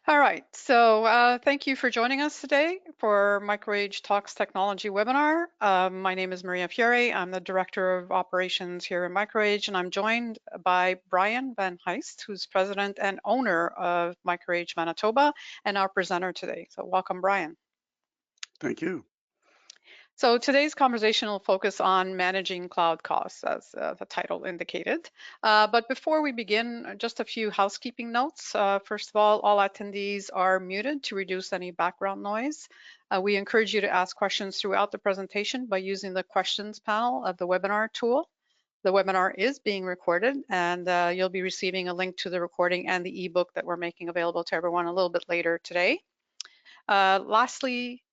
All right, so thank you for joining us today for MicroAge Talks Technology webinar. My name is Maria Fiore. I'm the Director of Operations here at MicroAge, and I'm joined by Brian Van Heist, who's President and owner of MicroAge Manitoba, and our presenter today. So welcome, Brian. Thank you. So today's conversation will focus on managing cloud costs, as the title indicated. But before we begin, just a few housekeeping notes. First of all attendees are muted to reduce any background noise. We encourage you to ask questions throughout the presentation by using the questions panel of the webinar tool. The webinar is being recorded, and you'll be receiving a link to the recording and the ebook that we're making available to everyone a little bit later today. Lastly,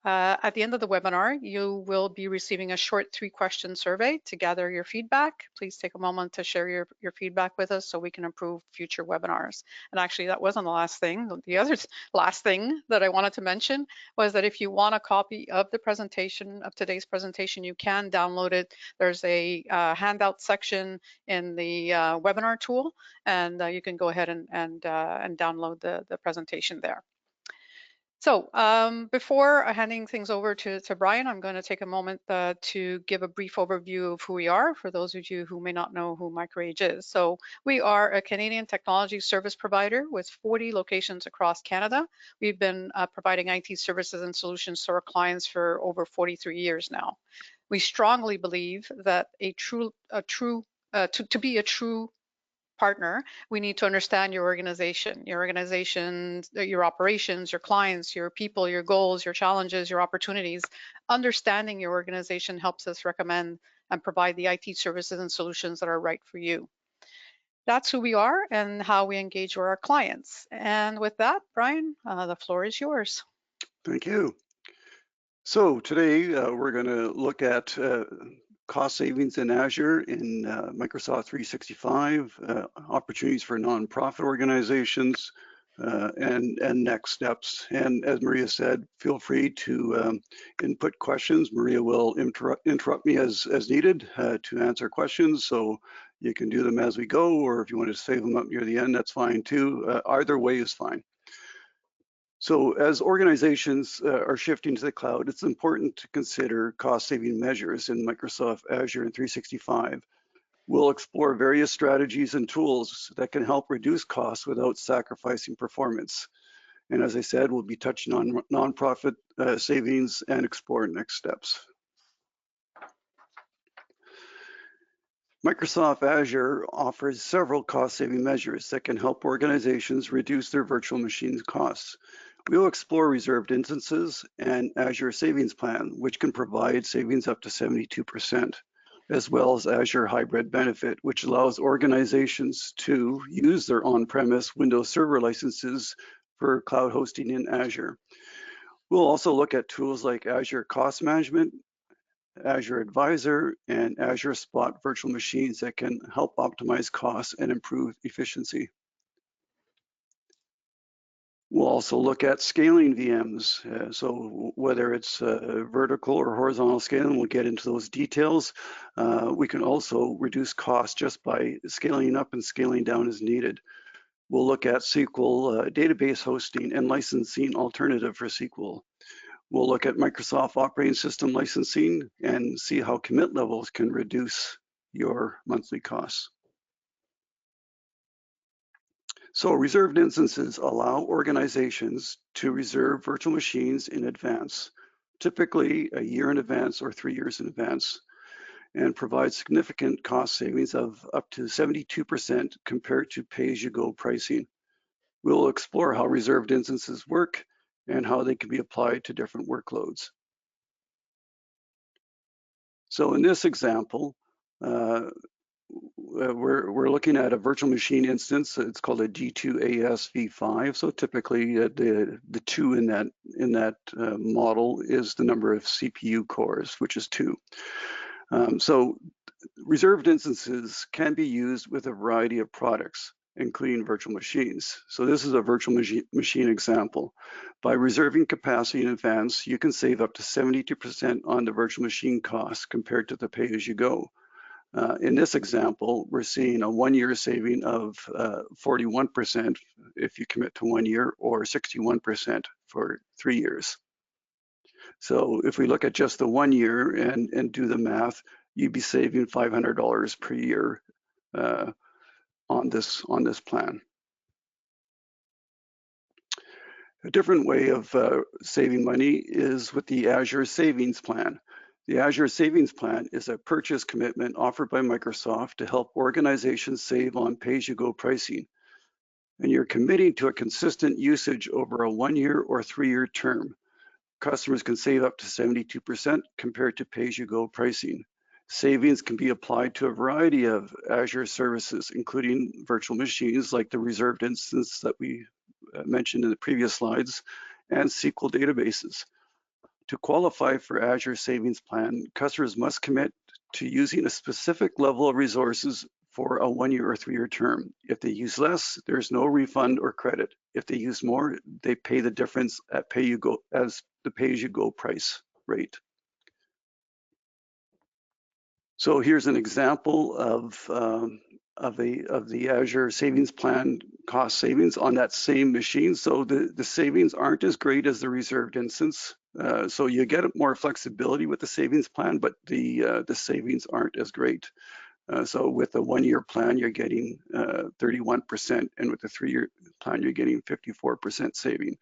at the end of the webinar, you will be receiving a short 3-question survey to gather your feedback. Please take a moment to share your feedback with us so we can improve future webinars. And actually, that wasn't the last thing. The other last thing that I wanted to mention was that if you want a copy of the presentation, of today's presentation, you can download it. There's a handout section in the webinar tool, and you can go ahead and download the presentation there. So before handing things over to Brian, I'm going to take a moment to give a brief overview of who we are for those of you who may not know who MicroAge is. So we are a Canadian technology service provider with 40 locations across Canada. We've been providing IT services and solutions to our clients for over 43 years now. We strongly believe that to be a true partner, we need to understand your organization, your operations, your clients, your people, your goals, your challenges, your opportunities. Understanding your organization helps us recommend and provide the IT services and solutions that are right for you. That's who we are and how we engage with our clients. And with that, Brian, the floor is yours. Thank you. So today we're going to look at cost savings in Azure in Microsoft 365, opportunities for nonprofit organizations, and next steps. And as Maria said, feel free to input questions. Maria will interrupt me as needed to answer questions. So you can do them as we go, or if you want to save them up near the end, that's fine too. Either way is fine. So as organizations are shifting to the cloud, it's important to consider cost-saving measures in Microsoft Azure and 365. We'll explore various strategies and tools that can help reduce costs without sacrificing performance. And as I said, we'll be touching on nonprofit savings and explore next steps. Microsoft Azure offers several cost-saving measures that can help organizations reduce their virtual machines costs. We will explore reserved instances and Azure Savings Plan, which can provide savings up to 72%, as well as Azure Hybrid Benefit, which allows organizations to use their on-premise Windows Server licenses for cloud hosting in Azure. We'll also look at tools like Azure Cost Management, Azure Advisor, and Azure Spot virtual machines that can help optimize costs and improve efficiency. We'll also look at scaling VMs. So whether it's vertical or horizontal scaling, we'll get into those details. We can also reduce costs just by scaling up and scaling down as needed. We'll look at SQL database hosting and licensing alternative for SQL. We'll look at Microsoft operating system licensing and see how commit levels can reduce your monthly costs. So reserved instances allow organizations to reserve virtual machines in advance, typically a year in advance or 3 years in advance, and provide significant cost savings of up to 72% compared to pay-as-you-go pricing. We'll explore how reserved instances work and how they can be applied to different workloads. So in this example, we're looking at a virtual machine instance. It's called a G2AS v5. So typically the 2 in that model is the number of CPU cores, which is 2. So reserved instances can be used with a variety of products, including virtual machines. So this is a virtual machine example. By reserving capacity in advance, you can save up to 72% on the virtual machine costs compared to the pay-as-you-go. In this example, we're seeing a 1 year saving of 41% if you commit to 1 year, or 61% for 3 years. So if we look at just the 1 year and do the math, you'd be saving $500 per year on this plan. A different way of saving money is with the Azure Savings Plan. The Azure Savings Plan is a purchase commitment offered by Microsoft to help organizations save on pay-as-you-go pricing. And you're committing to a consistent usage over a 1 year or 3 year term. Customers can save up to 72% compared to pay-as-you-go pricing. Savings can be applied to a variety of Azure services, including virtual machines like the reserved instance that we mentioned in the previous slides, and SQL databases. To qualify for Azure Savings Plan, customers must commit to using a specific level of resources for a 1 year or 3 year term. If they use less, there's no refund or credit. If they use more, they pay the difference at pay-as-you-go as the pay-as-you-go price rate. So here's an example of the Azure Savings Plan cost savings on that same machine. So the savings aren't as great as the reserved instance. So you get more flexibility with the savings plan, but the savings aren't as great. So with the 1 year plan, you're getting 31%, and with the 3 year plan, you're getting 54% saving.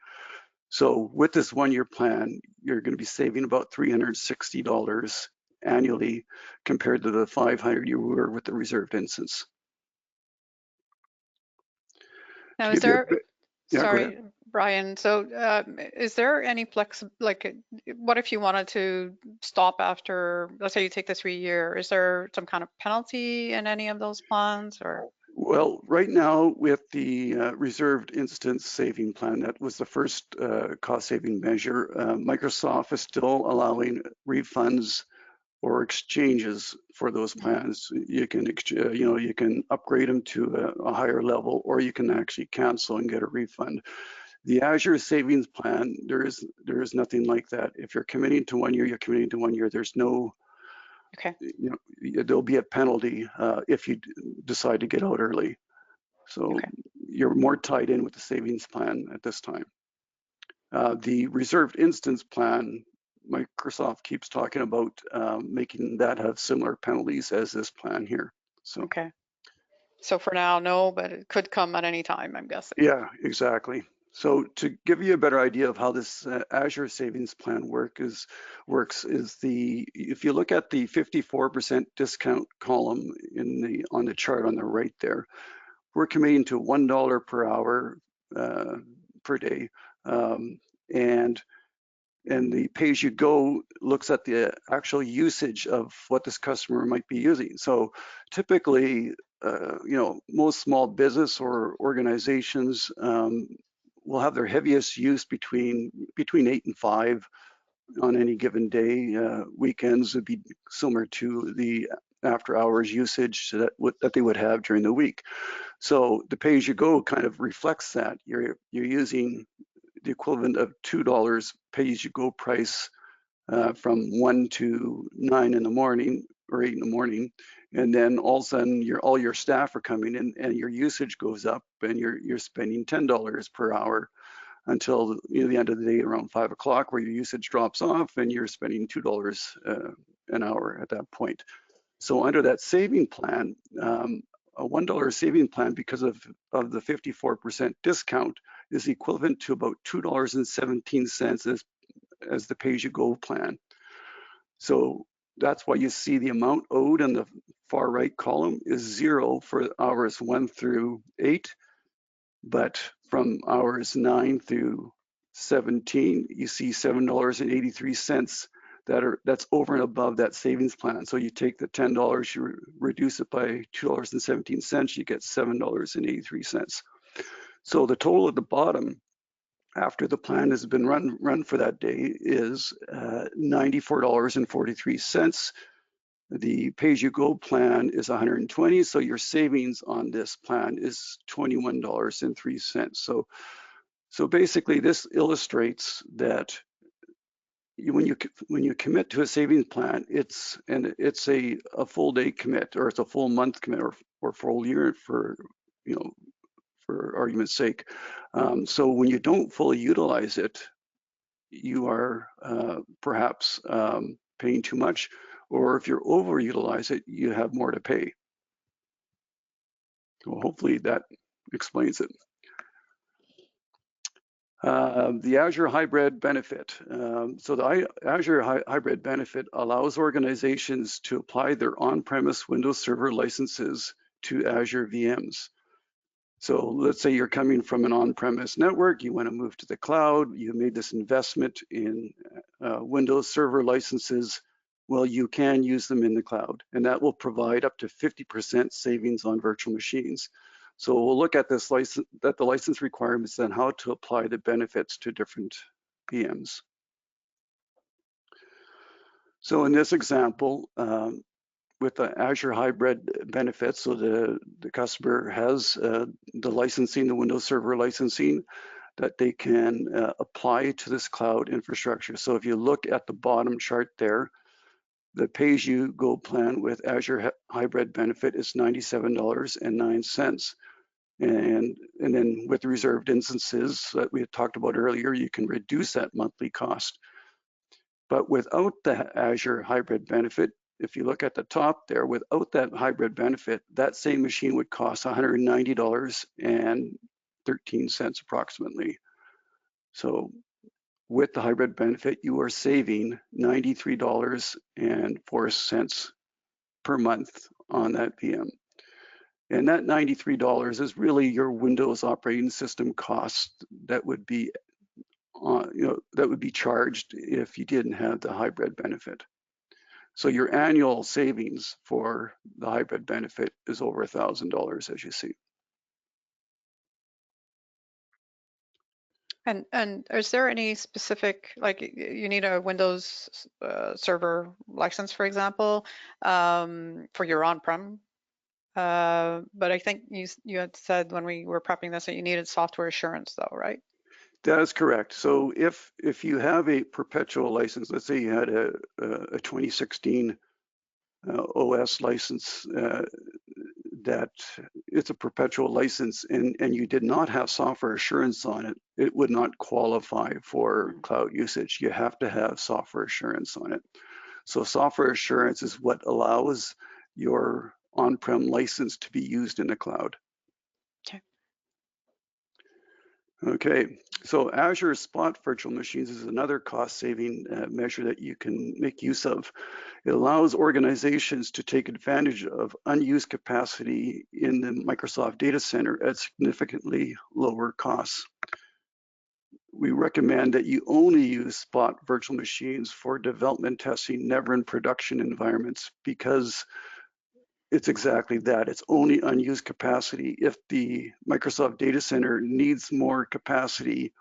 So with this 1 year plan, you're going to be saving about $360 annually compared to the $500 you were with the reserved instance. Now, To is give you a there, bit, yeah, go ahead. sorry, Brian, so is there any what if you wanted to stop after, let's say you take the 3 year, is there some kind of penalty in any of those plans, or? Well, right now with the reserved instance saving plan, that was the first cost saving measure. Microsoft is still allowing refunds or exchanges for those plans. You can, you can upgrade them to a higher level, or you can actually cancel and get a refund. The Azure Savings Plan, there is nothing like that. If you're committing to 1 year, you're committing to 1 year. There's no, Okay. there'll be a penalty if you decide to get out early. So Okay. you're more tied in with the savings plan at this time. The reserved instance plan, Microsoft keeps talking about making that have similar penalties as this plan here. So Okay. So for now, no, but it could come at any time, I'm guessing. yeah, exactly. So to give you a better idea of how this Azure Savings Plan works is if you look at the 54% discount column on the chart on the right there, we're committing to $1 per hour per day, and the pay-as-you-go looks at the actual usage of what this customer might be using. So typically, most small business or organizations will have their heaviest use between 8 and 5 on any given day. Weekends would be similar to the after hours usage that they would have during the week. So the pay-as-you-go kind of reflects that. You're using the equivalent of $2 pay-as-you-go price from 1 to 9 in the morning or 8 in the morning, and then all of a sudden all your staff are coming in and your usage goes up and you're spending $10 per hour until the end of the day around 5 o'clock, where your usage drops off and you're spending $2 an hour at that point. So under that saving plan, a $1 saving plan, because of the 54% discount, is equivalent to about $2.17 as the pay-as-you-go plan. So that's why you see the amount owed in the far right column is 0 for hours 1 through 8, but from hours 9 through 17, you see $7.83 that's over and above that savings plan. So you take the $10, you reduce it by $2.17, you get $7.83. So the total at the bottom after the plan has been run for that day is $94.43. The pay-as-you-go plan is $120, so your savings on this plan is $21.03. So basically, this illustrates that when you commit to a savings plan, it's a full day commit, or it's a full month commit, or full year for, you know, for argument's sake. So when you don't fully utilize it, you are perhaps paying too much, or if you overutilize it, you have more to pay. Well, hopefully that explains it. The Azure Hybrid Benefit. So the Azure Hybrid Benefit allows organizations to apply their on-premise Windows Server licenses to Azure VMs. So let's say you're coming from an on-premise network, you want to move to the cloud, you made this investment in Windows Server licenses. Well, you can use them in the cloud, and that will provide up to 50% savings on virtual machines. So we'll look at this license, the license requirements, and how to apply the benefits to different VMs. So in this example, with the Azure Hybrid benefits, so the customer has the licensing, the Windows Server licensing, that they can apply to this cloud infrastructure. So if you look at the bottom chart there, the pay-as-you-go plan with Azure Hybrid benefit is $97.09. And then with reserved instances that we had talked about earlier, you can reduce that monthly cost. But without the Azure Hybrid benefit, if you look at the top there, without that hybrid benefit, that same machine would cost $190.13 approximately. So with the hybrid benefit, you are saving $93.04 per month on that VM. And that $93 is really your Windows operating system cost that would be charged if you didn't have the hybrid benefit. So your annual savings for the hybrid benefit is over $1,000, as you see. And is there any specific, like you need a Windows server license, for example, for your on-prem? But I think you had said when we were prepping this that you needed software assurance though, right? That is correct. So if you have a perpetual license, let's say you had a 2016 OS license, that it's a perpetual license, and you did not have software assurance on it, it would not qualify for cloud usage. You have to have software assurance on it. So software assurance is what allows your on-prem license to be used in the cloud. Okay, so Azure Spot Virtual Machines is another cost-saving measure that you can make use of. It allows organizations to take advantage of unused capacity in the Microsoft data center at significantly lower costs. We recommend that you only use Spot Virtual Machines for development testing, never in production environments, because it's exactly that. It's only unused capacity. If the Microsoft data center needs more capacity,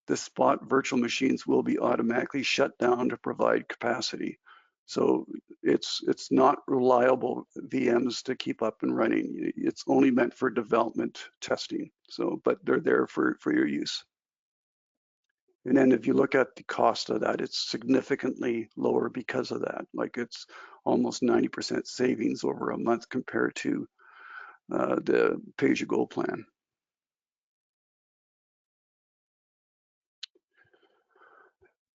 the Spot virtual machines will be automatically shut down to provide capacity. So it's not reliable VMs to keep up and running. It's only meant for development testing. So, but they're there for your use. And then if you look at the cost of that, it's significantly lower because of that. Like it's almost 90% savings over a month compared to the pay-as-you-go plan.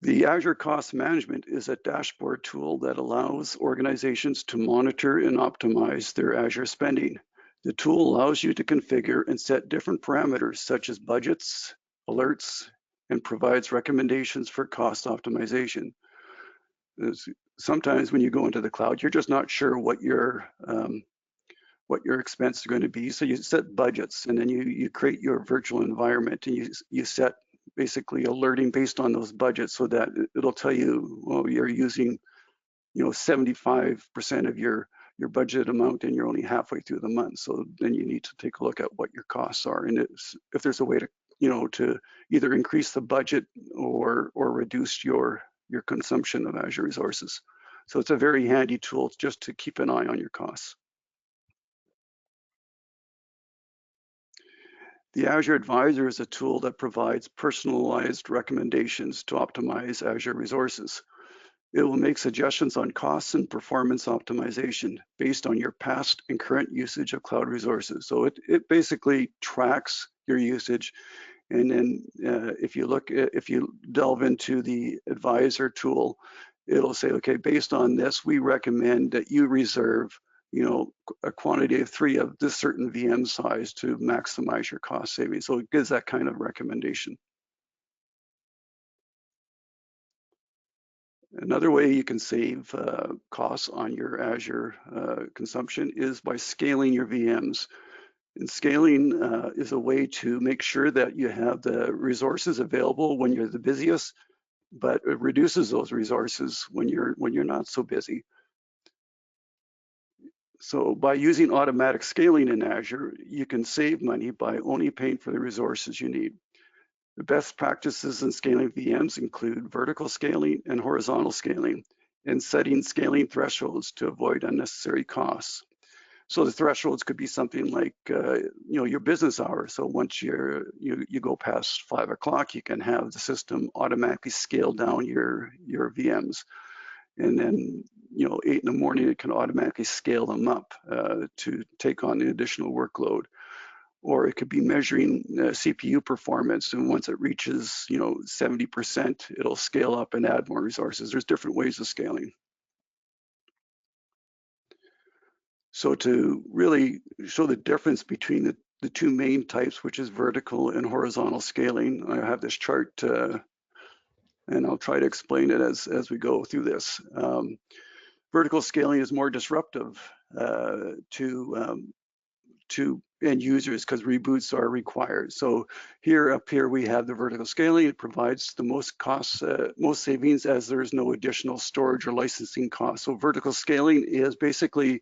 The Azure Cost Management is a dashboard tool that allows organizations to monitor and optimize their Azure spending. The tool allows you to configure and set different parameters such as budgets, alerts, and provides recommendations for cost optimization. Sometimes when you go into the cloud, you're just not sure what your expenses are going to be. So you set budgets, and then you create your virtual environment, and you set basically alerting based on those budgets, so that it'll tell you, well, you're using 75% of your budget amount, and you're only halfway through the month. So then you need to take a look at what your costs are, and if there's a way to to either increase the budget or reduce your consumption of Azure resources. So it's a very handy tool just to keep an eye on your costs. The Azure Advisor is a tool that provides personalized recommendations to optimize Azure resources. It will make suggestions on costs and performance optimization based on your past and current usage of cloud resources. So it basically tracks your usage. And then if you delve into the advisor tool, it'll say, okay, based on this, we recommend that you reserve, a quantity of 3 of this certain VM size to maximize your cost savings. So it gives that kind of recommendation. Another way you can save costs on your Azure consumption is by scaling your VMs. And scaling is a way to make sure that you have the resources available when you're the busiest, but it reduces those resources when you're not so busy. So by using automatic scaling in Azure, you can save money by only paying for the resources you need. The best practices in scaling VMs include vertical scaling and horizontal scaling, and setting scaling thresholds to avoid unnecessary costs. So the thresholds could be something like, your business hours. So once you go past 5 o'clock, you can have the system automatically scale down your VMs, and then 8 in the morning it can automatically scale them up to take on the additional workload. Or it could be measuring CPU performance, and once it reaches 70%, it'll scale up and add more resources. There's different ways of scaling. So to really show the difference between the two main types, which is vertical and horizontal scaling, I have this chart, and I'll try to explain it as we go through this. Vertical scaling is more disruptive to end users because reboots are required. So up here we have the vertical scaling. It provides the most savings as there is no additional storage or licensing costs. So vertical scaling is basically,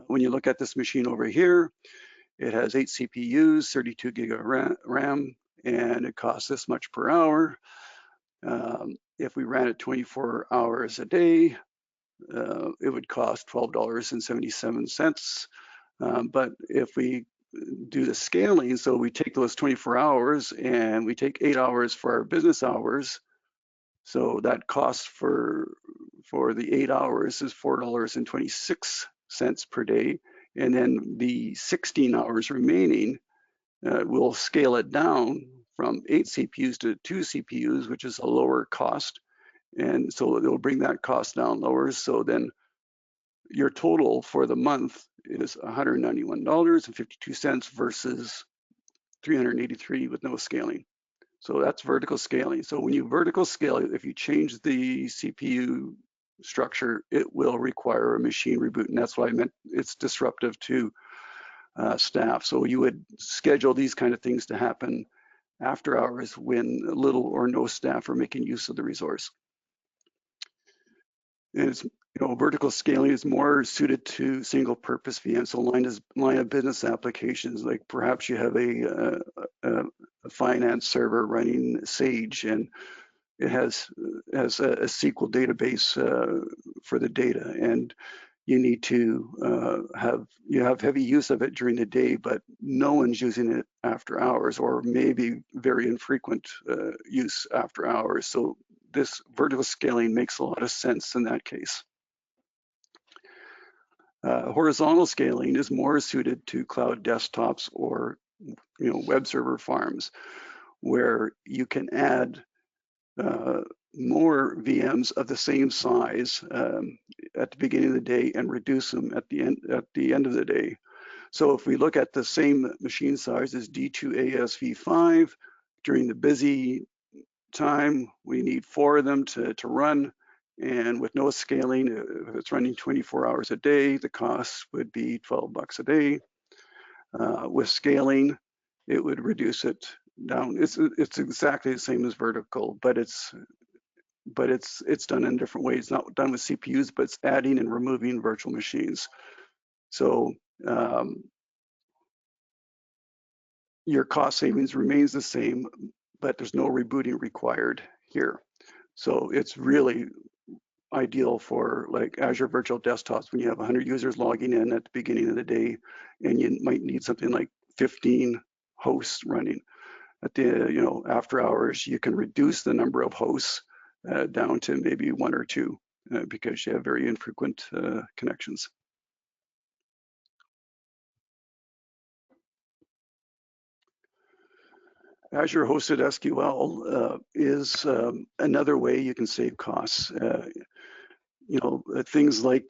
when you look at this machine over here, it has 8 CPUs, 32 gig of RAM, and it costs this much per hour. If we ran it 24 hours a day, it would cost $12.77. But if we do the scaling, so we take those 24 hours and we take 8 hours for our business hours, so that cost for the 8 hours is $4.26 per day, and then the 16 hours remaining, we'll scale it down from 8 CPUs to 2 CPUs, which is a lower cost, and so it'll bring that cost down lower. So then your total for the month is $191.52 versus $383 with no scaling. So that's vertical scaling. So when you vertical scale, if you change the CPU structure, it will require a machine reboot. And that's why I meant it's disruptive to staff. So you would schedule these kind of things to happen after hours when little or no staff are making use of the resource. And it's, vertical scaling is more suited to single purpose VMs, so line of business applications, like perhaps you have a finance server running Sage, and it has a SQL database for the data, and you need to have heavy use of it during the day, but no one's using it after hours, or maybe very infrequent use after hours. So this vertical scaling makes a lot of sense in that case. Horizontal scaling is more suited to cloud desktops or web server farms, where you can add more VMs of the same size at the beginning of the day and reduce them at the end of the day. So if we look at the same machine size as D2ASV5, during the busy time, we need 4 of them to run. And with no scaling, if it's running 24 hours a day, the cost would be $12 a day. With scaling, it would reduce it down. It's exactly the same as vertical, but it's done in different ways. It's not done with CPUs, but it's adding and removing virtual machines. So your cost savings remains the same, but there's no rebooting required here. So it's really ideal for like Azure virtual desktops when you have 100 users logging in at the beginning of the day, and you might need something like 15 hosts running. At the after hours, you can reduce the number of hosts down to maybe 1 or 2 because you have very infrequent connections. Azure hosted SQL is another way you can save costs. Things like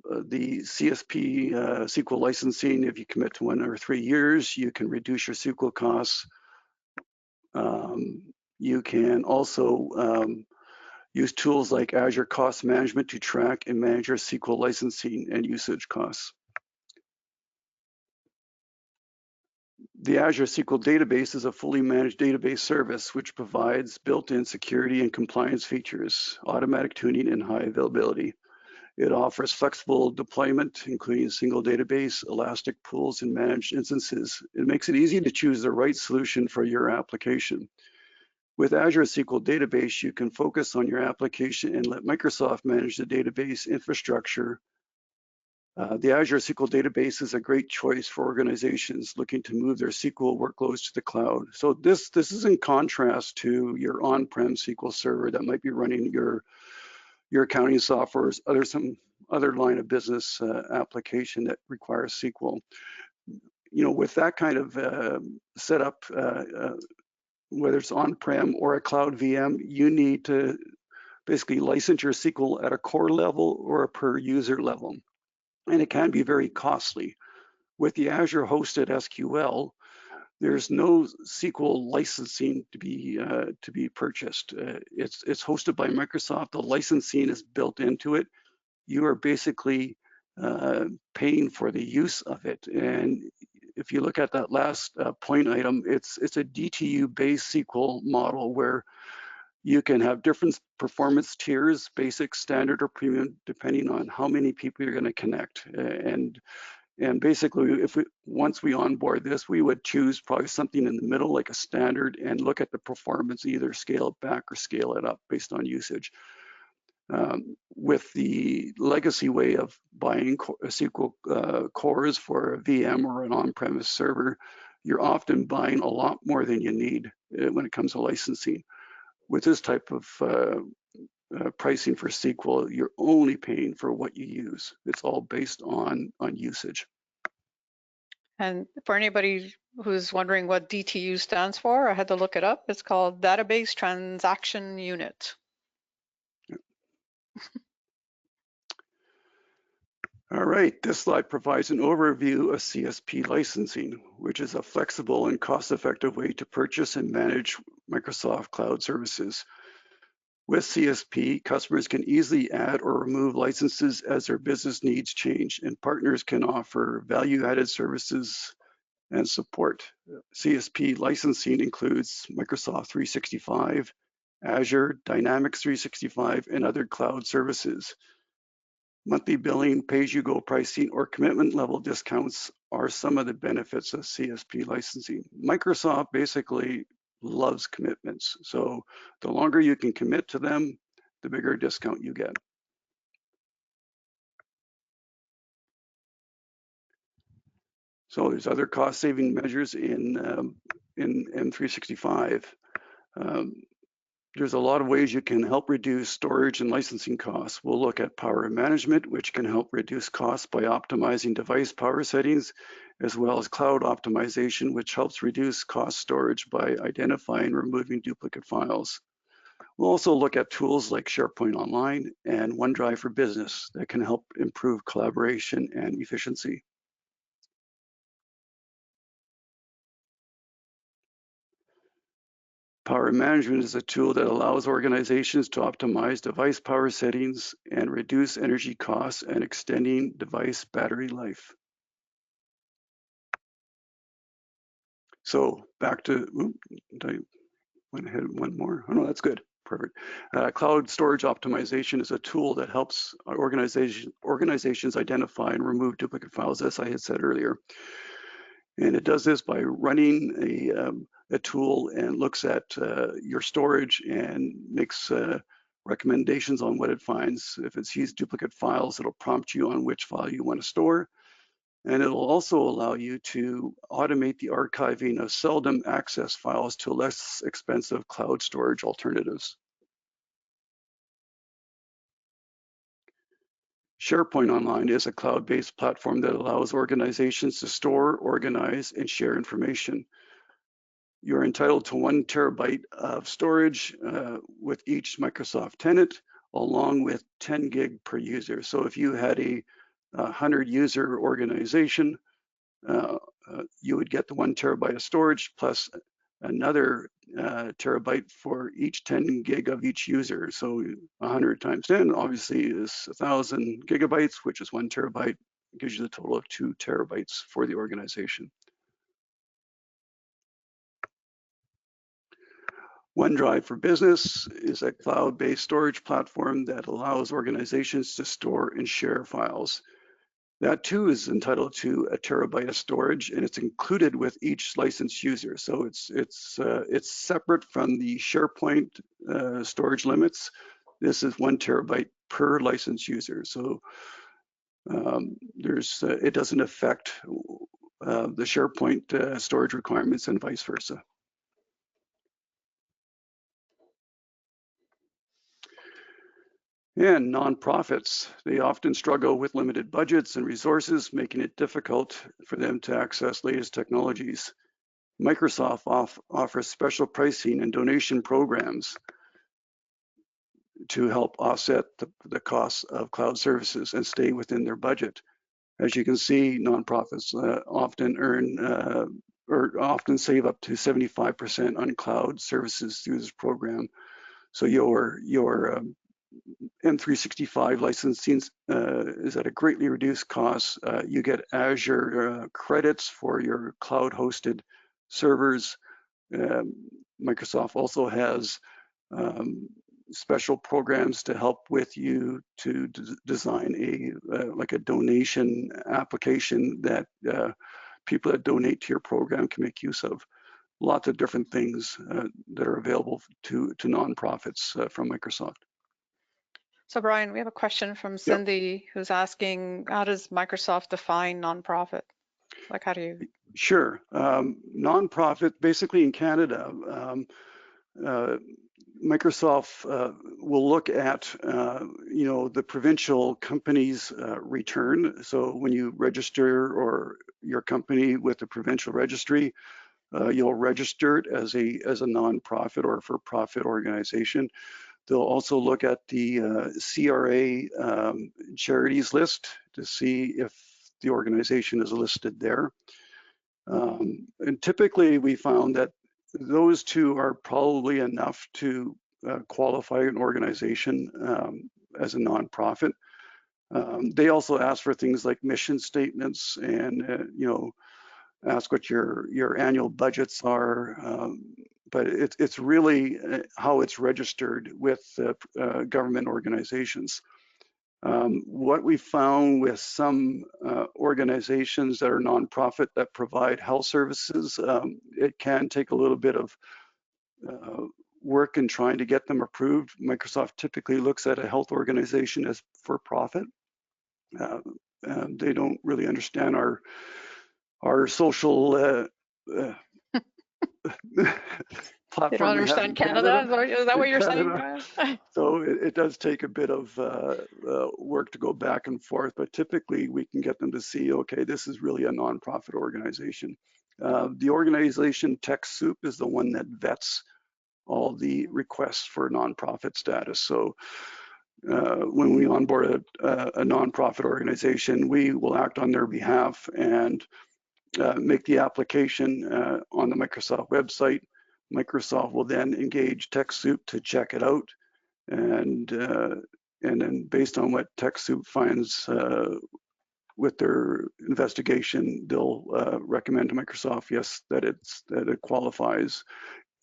the CSP SQL licensing, if you commit to 1 or 3 years, you can reduce your SQL costs. You can also use tools like Azure Cost Management to track and manage your SQL licensing and usage costs. The Azure SQL database is a fully managed database service which provides built-in security and compliance features, automatic tuning, and high availability. It offers flexible deployment, including single database, elastic pools, and managed instances. It makes it easy to choose the right solution for your application. With Azure SQL Database, you can focus on your application and let Microsoft manage the database infrastructure. The Azure SQL Database is a great choice for organizations looking to move their SQL workloads to the cloud. So this is in contrast to your on-prem SQL server that might be running your accounting softwares, some other line of business application that requires SQL. With that kind of setup, whether it's on-prem or a cloud VM, you need to basically license your SQL at a core level or a per user level. And it can be very costly. With the Azure hosted SQL, there's no SQL licensing to be purchased. It's hosted by Microsoft. The licensing is built into it. You are basically paying for the use of it. And if you look at that last point item, it's a DTU-based SQL model where you can have different performance tiers, basic, standard, or premium, depending on how many people you're going to connect. And basically, once we onboard this, we would choose probably something in the middle, like a standard, and look at the performance, either scale it back or scale it up based on usage. With the legacy way of buying SQL cores for a VM or an on-premise server, you're often buying a lot more than you need when it comes to licensing. With this type of pricing for SQL, you're only paying for what you use. It's all based on usage. And for anybody who's wondering what DTU stands for, I had to look it up. It's called Database Transaction Unit. All right, this slide provides an overview of CSP licensing, which is a flexible and cost-effective way to purchase and manage Microsoft Cloud services. With CSP, customers can easily add or remove licenses as their business needs change, and partners can offer value-added services and support. CSP licensing includes Microsoft 365, Azure, Dynamics 365, and other cloud services. Monthly billing, pay-as-you-go pricing, or commitment level discounts are some of the benefits of CSP licensing. Microsoft basically loves commitments. So the longer you can commit to them, the bigger discount you get. So there's other cost-saving measures in M365. There's a lot of ways you can help reduce storage and licensing costs. We'll look at power management, which can help reduce costs by optimizing device power settings, as well as cloud optimization, which helps reduce cost storage by identifying and removing duplicate files. We'll also look at tools like SharePoint Online and OneDrive for Business that can help improve collaboration and efficiency. Power management is a tool that allows organizations to optimize device power settings and reduce energy costs and extending device battery life. So back to, I went ahead one more. Oh no, that's good, perfect. Cloud storage optimization is a tool that helps organizations identify and remove duplicate files, as I had said earlier. And it does this by running a tool and looks at your storage and makes recommendations on what it finds. If it sees duplicate files, it'll prompt you on which file you want to store. And it'll also allow you to automate the archiving of seldom accessed files to less expensive cloud storage alternatives. SharePoint Online is a cloud-based platform that allows organizations to store, organize, and share information. You're entitled to 1 terabyte of storage with each Microsoft tenant, along with 10 gig per user. So if you had a 100 user organization, you would get the 1 terabyte of storage plus another terabyte for each 10 gig of each user. So 100 times 10 obviously is 1,000 gigabytes, which is 1 terabyte. It gives you the total of 2 terabytes for the organization. OneDrive for Business is a cloud-based storage platform that allows organizations to store and share files. That too is entitled to a terabyte of storage, and it's included with each licensed user. So it's separate from the SharePoint storage limits. This is 1 terabyte per licensed user. So it doesn't affect the SharePoint storage requirements and vice versa. And nonprofits, they often struggle with limited budgets and resources, making it difficult for them to access latest technologies. Microsoft offers special pricing and donation programs to help offset the costs of cloud services and stay within their budget. As you can see, nonprofits often earn or often save up to 75% on cloud services through this program. So your M365 licensing is at a greatly reduced cost. You get Azure credits for your cloud hosted servers. Microsoft also has special programs to help with you to design like a donation application that people that donate to your program can make use of. Lots of different things that are available to nonprofits from Microsoft. So Brian, we have a question from Yep. Cindy who's asking, how does Microsoft define nonprofit? Like, how do you? Sure. Nonprofit, basically in Canada, Microsoft will look at, the provincial company's return. So when you register or your company with the provincial registry, you'll register it as a nonprofit or for-profit organization. They'll also look at the CRA charities list to see if the organization is listed there. And typically we found that those two are probably enough to qualify an organization as a nonprofit. They also ask for things like mission statements and, ask what your annual budgets are. But it's really how it's registered with government organizations. What we found with some organizations that are nonprofit that provide health services, it can take a little bit of work in trying to get them approved. Microsoft typically looks at a health organization as for profit. They don't really understand our social platform. You don't understand Canada? Is that what you're saying, Brian? So it does take a bit of work to go back and forth, but typically we can get them to see, okay, this is really a nonprofit organization. The organization TechSoup is the one that vets all the requests for nonprofit status. So when we onboard a nonprofit organization, we will act on their behalf and make the application on the Microsoft website. Microsoft will then engage TechSoup to check it out, and then based on what TechSoup finds with their investigation, they'll recommend to Microsoft, yes, that it qualifies,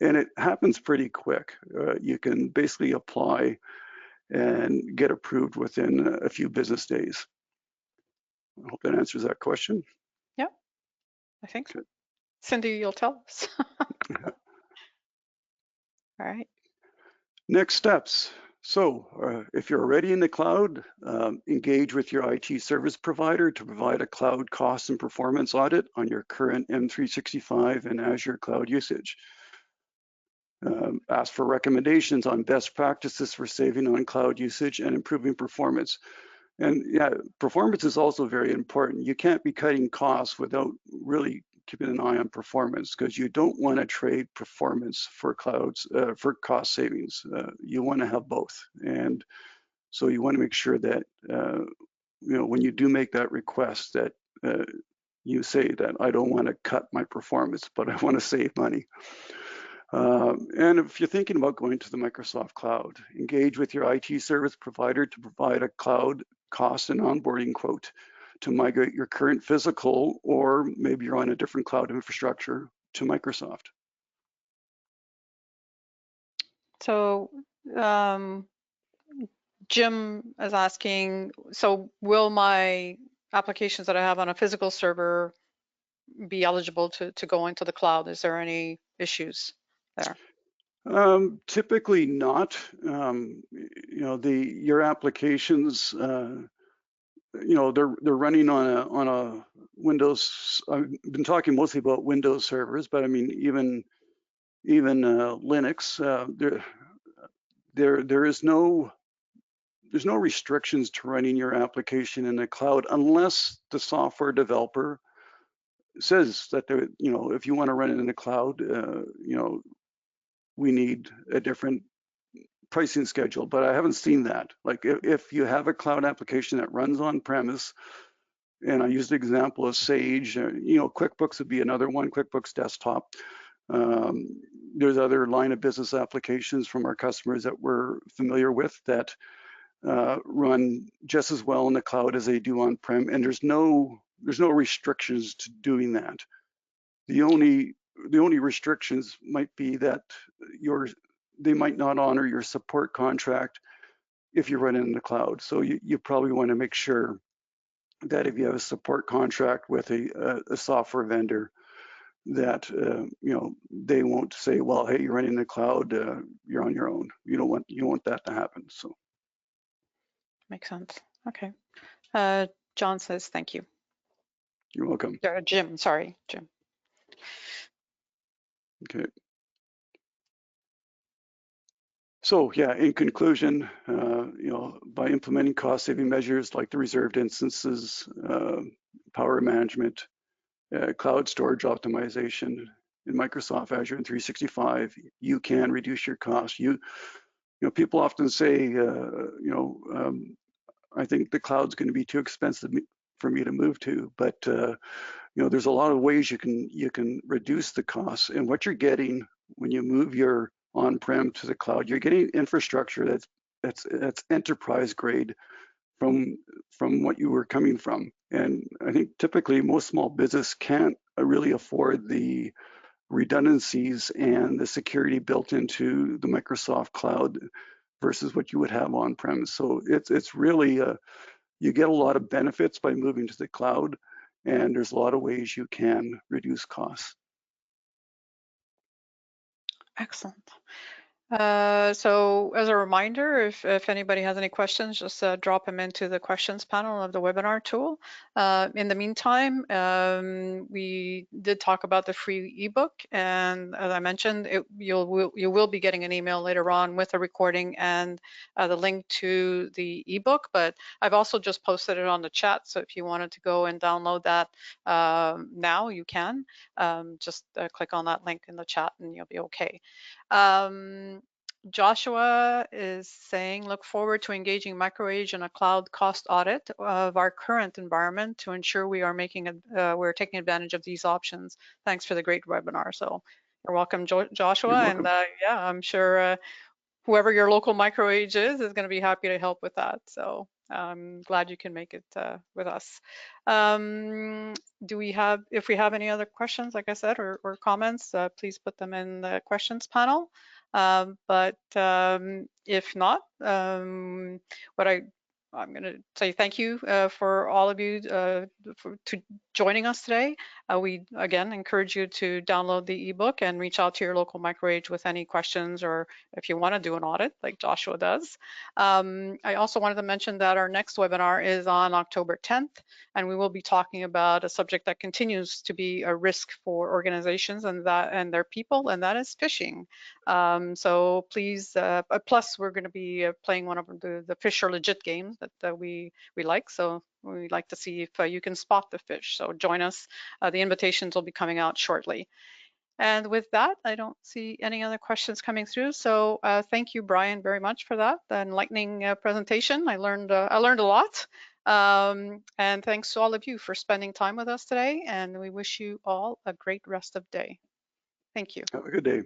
and it happens pretty quick. You can basically apply and get approved within a few business days. I hope that answers that question. Yeah, I think so. Cindy, you'll tell us. All right. Next steps. So if you're already in the cloud, engage with your IT service provider to provide a cloud cost and performance audit on your current M365 and Azure cloud usage. Ask for recommendations on best practices for saving on cloud usage and improving performance. And yeah, performance is also very important. You can't be cutting costs without really keeping an eye on performance, because you don't want to trade performance for for cost savings. You want to have both. And so you want to make sure that when you do make that request, that you say that I don't want to cut my performance, but I want to save money. And if you're thinking about going to the Microsoft cloud, engage with your IT service provider to provide a cloud cost and onboarding quote to migrate your current physical, or maybe you're on a different cloud infrastructure, to Microsoft. So Jim is asking, so will my applications that I have on a physical server be eligible to go into the cloud? Is there any issues there? Typically not. Your applications, they're running on a Windows. I've been talking mostly about Windows servers, but I mean even Linux. There's no restrictions to running your application in the cloud unless the software developer says that if you want to run it in the cloud, we need a different pricing schedule. But I haven't seen that. Like if you have a cloud application that runs on premise, and I used the example of Sage, QuickBooks would be another one, QuickBooks Desktop. There's other line of business applications from our customers that we're familiar with that run just as well in the cloud as they do on-prem, and there's no restrictions to doing that. The only restrictions might be that they might not honor your support contract if you run it in the cloud. So you probably want to make sure that if you have a support contract with a software vendor, that they won't say, well, hey, you're running in the cloud, you're on your own. You don't want that to happen. So Makes sense. Okay. John says thank you. you're welcome. Jim, sorry, Jim. Okay. So yeah, in conclusion, by implementing cost-saving measures like the reserved instances, power management, cloud storage optimization in Microsoft Azure and 365, you can reduce your costs. People often say, I think the cloud's going to be too expensive for me to move to, but there's a lot of ways you can reduce the costs. And what you're getting when you move your on-prem to the cloud, you're getting infrastructure that's enterprise grade from what you were coming from. And I think typically most small business can't really afford the redundancies and the security built into the Microsoft cloud versus what you would have on-prem. So it's really you get a lot of benefits by moving to the cloud, and there's a lot of ways you can reduce costs. Excellent. So as a reminder, if anybody has any questions, just drop them into the questions panel of the webinar tool. In the meantime, we did talk about the free ebook, and as I mentioned, you will be getting an email later on with a recording and the link to the ebook. But I've also just posted it on the chat, so if you wanted to go and download that now, you can. Just click on that link in the chat, and you'll be okay. Joshua is saying, look forward to engaging MicroAge in a cloud cost audit of our current environment to ensure we are we're taking advantage of these options. Thanks for the great webinar. So you're welcome, Joshua. You're welcome. And yeah, I'm sure whoever your local MicroAge is going to be happy to help with that. So I'm glad you can make it with us. If we have any other questions, like I said, or comments, please put them in the questions panel. But if not, what I I'm going to say thank you for all of you to joining us today. We again encourage you to download the ebook and reach out to your local microage with any questions, or if you want to do an audit like Joshua does. I also wanted to mention that our next webinar is on October 10th, and we will be talking about a subject that continues to be a risk for organizations and their people, and that is phishing. So please, plus we're going to be playing one of the Fish Are Legit games that we like. So we like to see if you can spot the fish. So join us. The invitations will be coming out shortly. And with that, I don't see any other questions coming through. So thank you, Brian, very much for that enlightening presentation. I learned a lot. And thanks to all of you for spending time with us today. And we wish you all a great rest of day. Thank you. Have a good day.